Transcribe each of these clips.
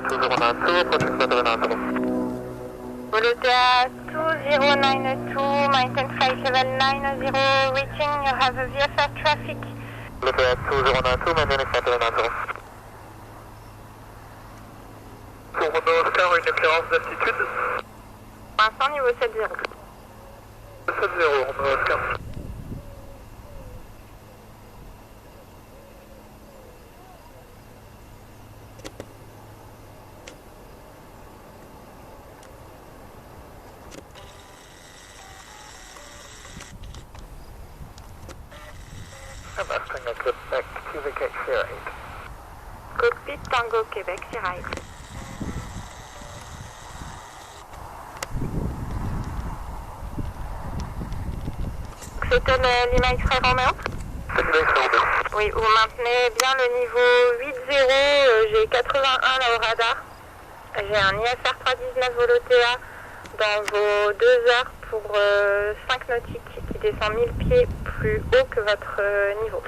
2092, approaching Battery 90. VOLOTEA 2092, maintain flight level 90, reaching, you have a VFR traffic. VOLOTEA 2092, maintaining flight level 90. Pour Romeo Oscar, une éclairance d'altitude. Pour l'instant, niveau 7-0. 7-0, Romeo Oscar. Québec, Sierra 8. Cockpit Tango Québec, Sierra 8. C'était Lima X-Ray Romeo? C'est Lima X-Ray Romeo. Oui, vous maintenez bien le niveau 8-0, j'ai 81 là au radar. J'ai un IFR 319 VOLOTEA dans vos 2 heures pour 5 nautiques qui descend 1000 pieds plus haut que votre niveau.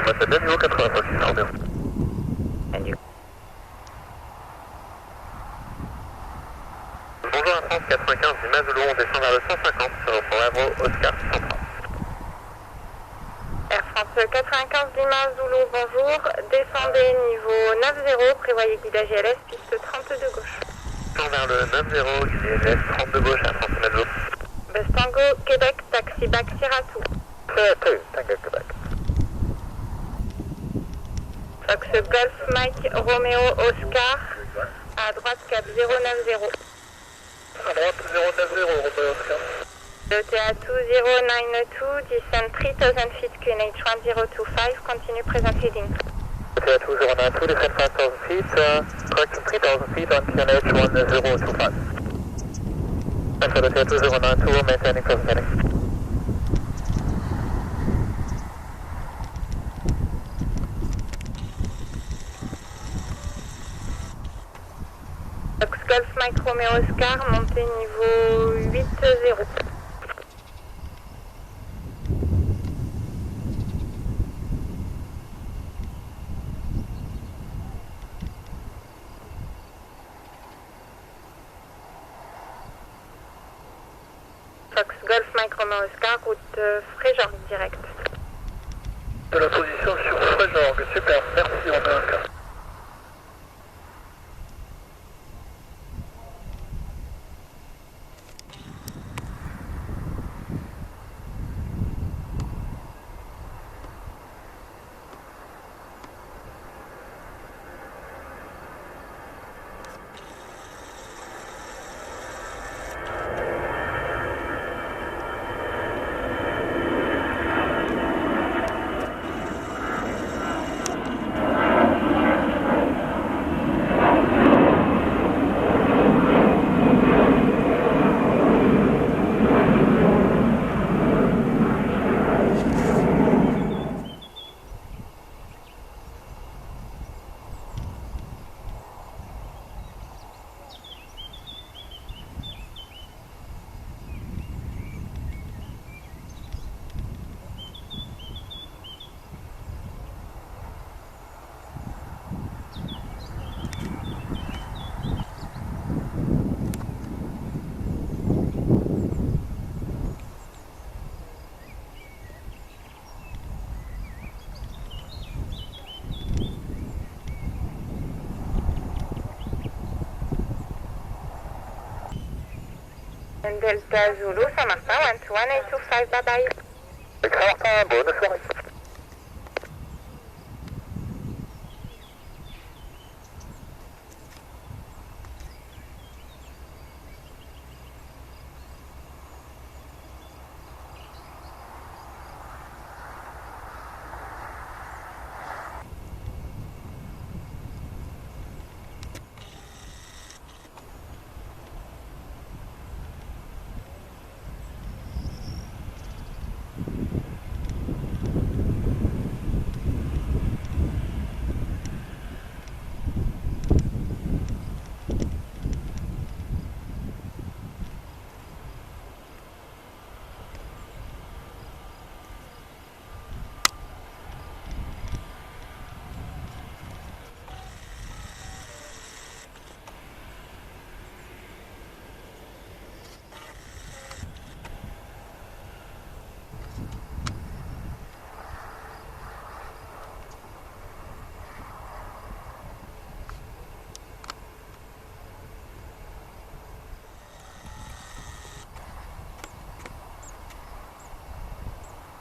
Moi c'est bien niveau 85, c'est Romeo. Indigo. Bonjour à France 95, Lima Zulu, on descend vers le 150 sur Bravo Oscar 103. Air France 95 Lima Zulu, bonjour. Descendez niveau 90, prévoyez guidage ILS, piste 32 de gauche. Vers le 90, ILS 32 gauche à France Mezzo. Bus Tango Québec, taxi back Siratou. Siratou, Tango Québec. Fox Golf Mike Romeo Oscar, à droite cap 090. À droite 090, Romeo Oscar. VOLOTEA 2092, descend 3000 feet, QNH 1025, continue present heading. VOLOTEA 2092, descend 5000 feet, correction 3000 feet on QNH 1025. And VOLOTEA 2092, maintaining present heading. Fox Golf Mike Romeo Oscar, montée niveau 8-0. Fox Golf Mike Romeo Oscar, route Fréjorgue direct. De la position sur Fréjorgue, super, merci Romeo Oscar. Delta Zulu, Saint-Martin, 121-825, bye bye. Saint-Martin, bonne soirée.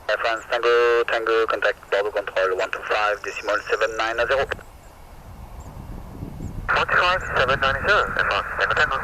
Air France Tango, Tango, contact Bordeaux Control 125, decimal 790. 125-790, Air France, Tango Tango.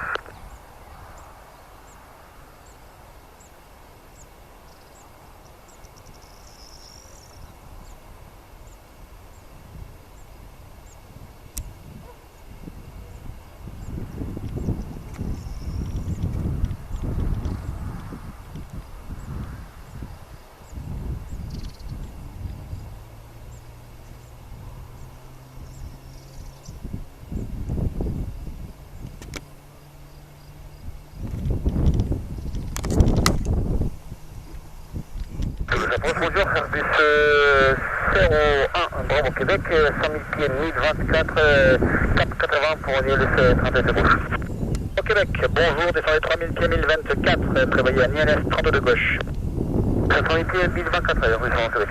Bonjour, Airbus 01, Bravo Québec, 100 000 pieds, 1024, 480 pour ILS 37 de gauche. Au Québec, bonjour, descendez 3000 pieds, 1024, prévoyez à ILS 32 de gauche. 100 000 pieds, 1024, rue Québec.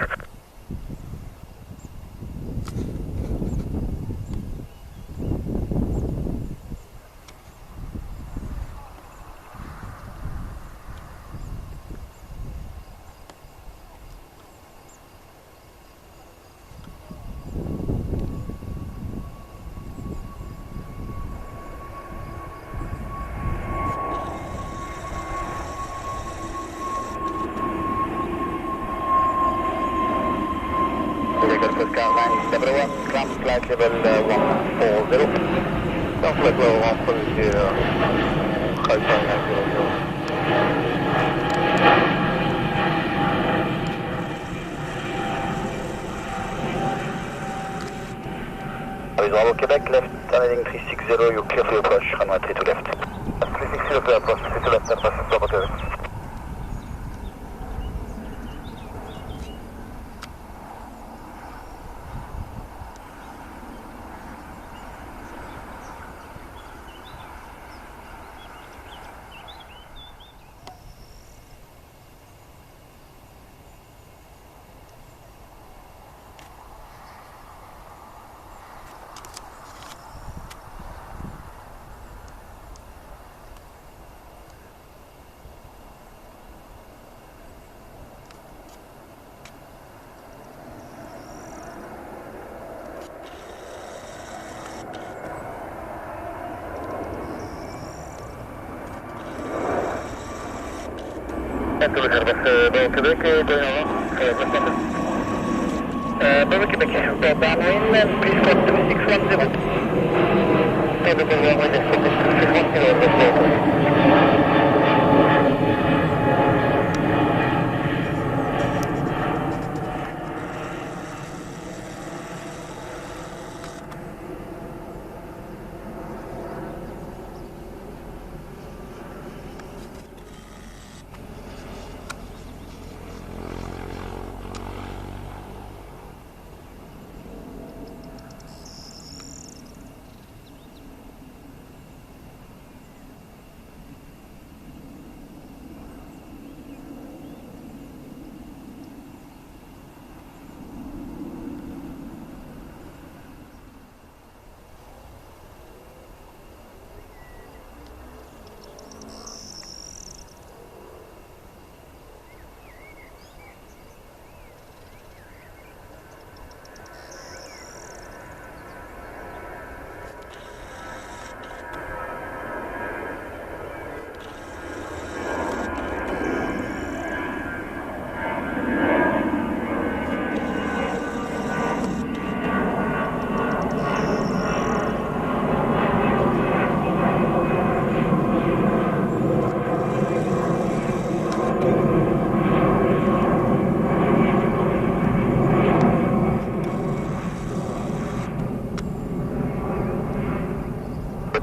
Airlines, everyone, climb flight level 140. Climb flight level 140, high 900. Bravo Québec, left, turning 360, you clear for approach, runway 3 to left. 360 for approach, 3 to left, approach, Bravo Québec. Bravo Québec, Bravo Québec, downwind, please call 2610. Bravo Québec, 2610.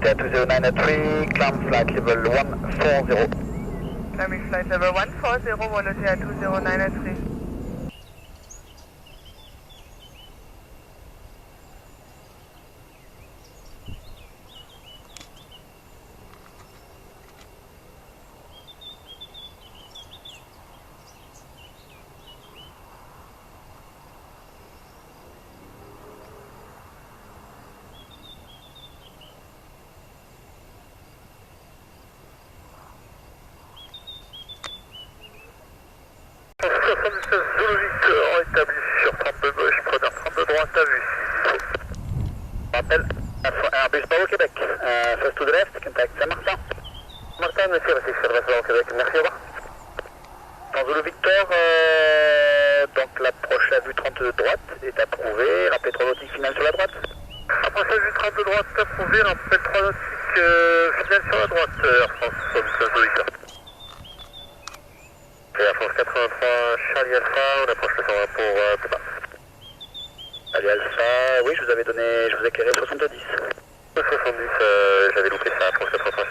VOLOTEA 2093, climb flight level 140. Climbing flight level 140, VOLOTEA 2093. 16 Zulu Victor établi sur 32 gauche, preneur 32 droite à vue. Rappel, Airbus Bravo Québec, face to the left, contact Saint-Martin. Martin, monsieur, restez sur le au Québec, merci, au revoir. Dans Zulu Victor, donc l'approche à vue 32 droite est approuvée, rappel 3 nautiques finale sur la droite. Approche à vue 32 droite, approuvé, rappel 3 nautiques finale sur la droite, Air France 16 Zulu Victor. Air France 83, Charlie Alpha, on approche le 120 pour Papa. Allez Alpha, oui je vous avais donné, je vous ai éclairé 70. 70, j'avais loupé ça, approche 83.